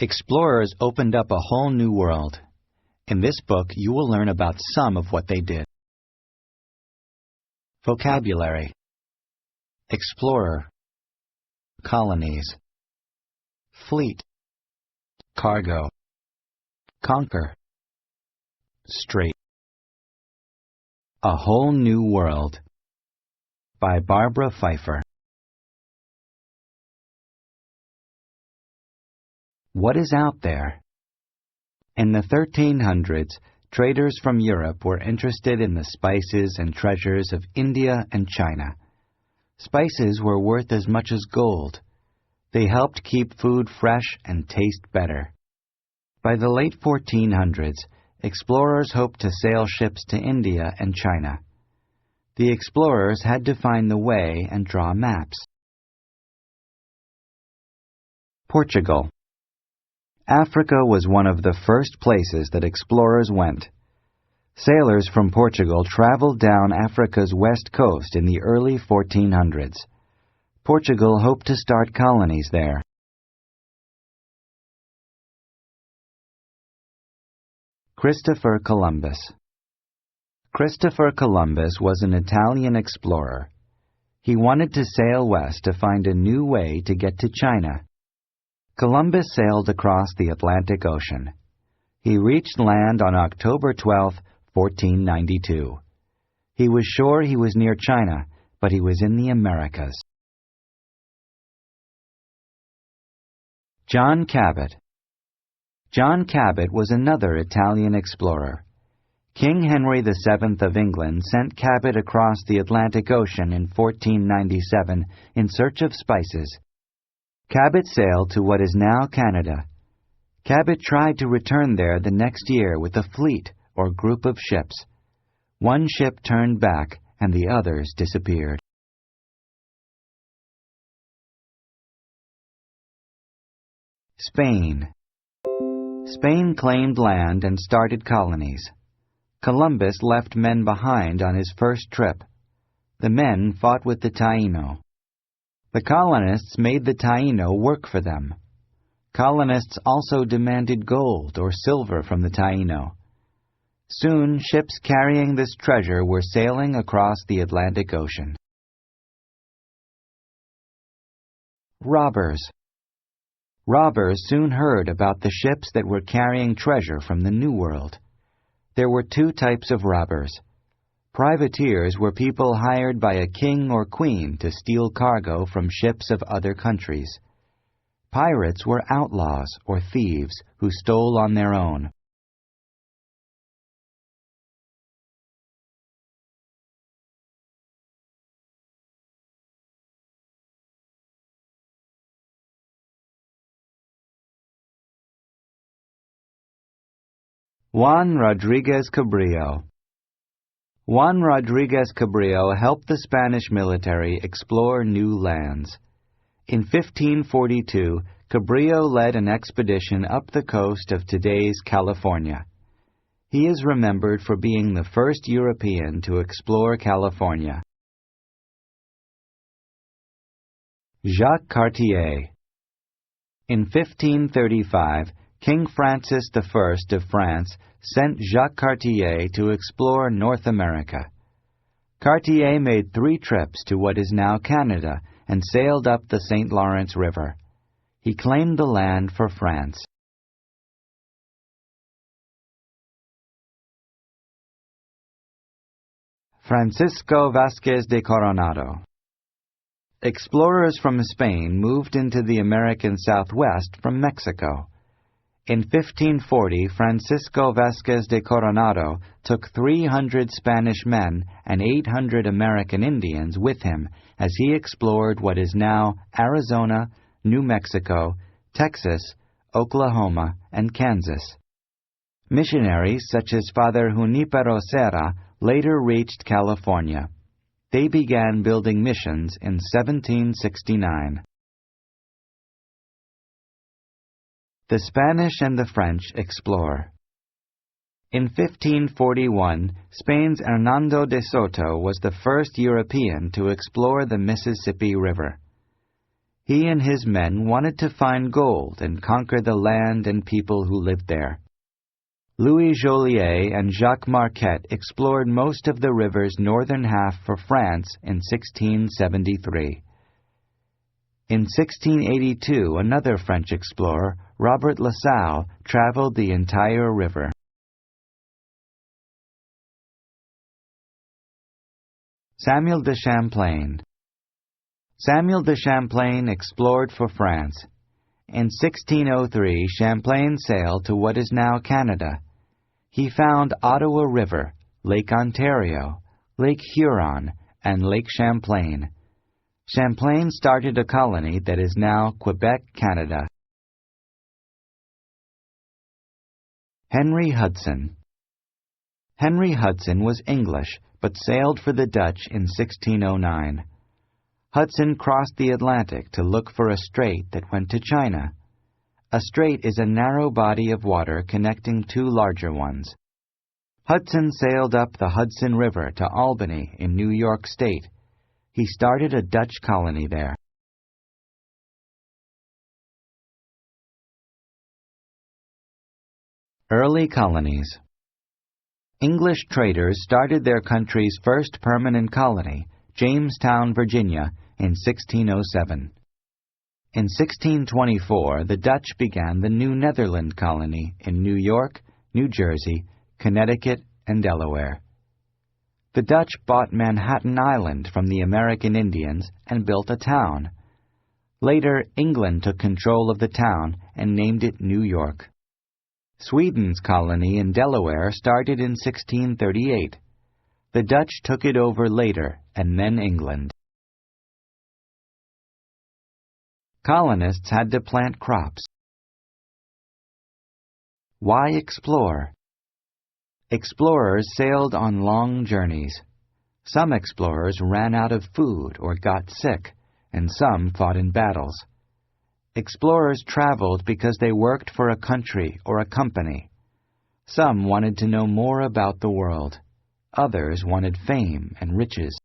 Explorers opened up a whole new world. In this book, you will learn about some of what they did. Vocabulary: explorer, colonies, fleet, cargo, conquer, strait. A Whole New World by Barbara Pfeiffer. What is out there? In the 1300s, traders from Europe were interested in the spices and treasures of India and China. Spices were worth as much as gold. They helped keep food fresh and taste better. By the late 1400s, explorers hoped to sail ships to India and China. The explorers had to find the way and draw maps. Portugal. Africa was one of the first places that explorers went. Sailors from Portugal traveled down Africa's west coast in the early 1400s. Portugal hoped to start colonies there. Christopher Columbus. Christopher Columbus was an Italian explorer. He wanted to sail west to find a new way to get to China. Columbus sailed across the Atlantic Ocean. He reached land on October 12, 1492. He was sure he was near China, but he was in the Americas. John Cabot. John Cabot was another Italian explorer. King Henry VII of England sent Cabot across the Atlantic Ocean in 1497 in search of spices. Cabot sailed to what is now Canada. Cabot tried to return there the next year with a fleet or group of ships. One ship turned back and the others disappeared. Spain. Spain claimed land and started colonies. Columbus left men behind on his first trip. The men fought with the Taino. The colonists made the Taino work for them. Colonists also demanded gold or silver from the Taino. Soon, ships carrying this treasure were sailing across the Atlantic Ocean. Robbers. Robbers soon heard about the ships that were carrying treasure from the New World. There were two types of robbers. Privateers were people hired by a king or queen to steal cargo from ships of other countries. Pirates were outlaws or thieves who stole on their own. Juan Rodriguez Cabrillo. Juan Rodriguez Cabrillo helped the Spanish military explore new lands. In 1542, Cabrillo led an expedition up the coast of today's California. He is remembered for being the first European to explore California. Jacques Cartier. In 1535, King Francis I of France sent Jacques Cartier to explore North America. Cartier made 3 trips to what is now Canada and sailed up the St. Lawrence River. He claimed the land for France. Francisco Vázquez de Coronado. Explorers from Spain moved into the American Southwest from Mexico. In 1540, Francisco Vázquez de Coronado took 300 Spanish men and 800 American Indians with him as he explored what is now Arizona, New Mexico, Texas, Oklahoma, and Kansas. Missionaries such as Father Junipero Serra later reached California. They began building missions in 1769. The Spanish and the French explore. In 1541, Spain's Hernando de Soto was the first European to explore the Mississippi River. He and his men wanted to find gold and conquer the land and people who lived there. Louis Joliet and Jacques Marquette explored most of the river's northern half for France in 1673. In 1682, another French explorer, Robert La Salle, traveled the entire river. Samuel de Champlain. Samuel de Champlain explored for France. In 1603, Champlain sailed to what is now Canada. He found Ottawa River, Lake Ontario, Lake Huron, and Lake Champlain. Champlain started a colony that is now Quebec, Canada. Henry Hudson. Henry Hudson was English, but sailed for the Dutch in 1609. Hudson crossed the Atlantic to look for a strait that went to China. A strait is a narrow body of water connecting two larger ones. Hudson sailed up the Hudson River to Albany in New York State. He started a Dutch colony there. Early colonies. English traders started their country's first permanent colony, Jamestown, Virginia, in 1607. In 1624, the Dutch began the New Netherland colony in New York, New Jersey, Connecticut, and Delaware. The Dutch bought Manhattan Island from the American Indians and built a town. Later, England took control of the town and named it New York. Sweden's colony in Delaware started in 1638. The Dutch took it over later, and then England. Colonists had to plant crops. Why explore? Explorers sailed on long journeys. Some explorers ran out of food or got sick, and some fought in battles. Explorers traveled because they worked for a country or a company. Some wanted to know more about the world. Others wanted fame and riches.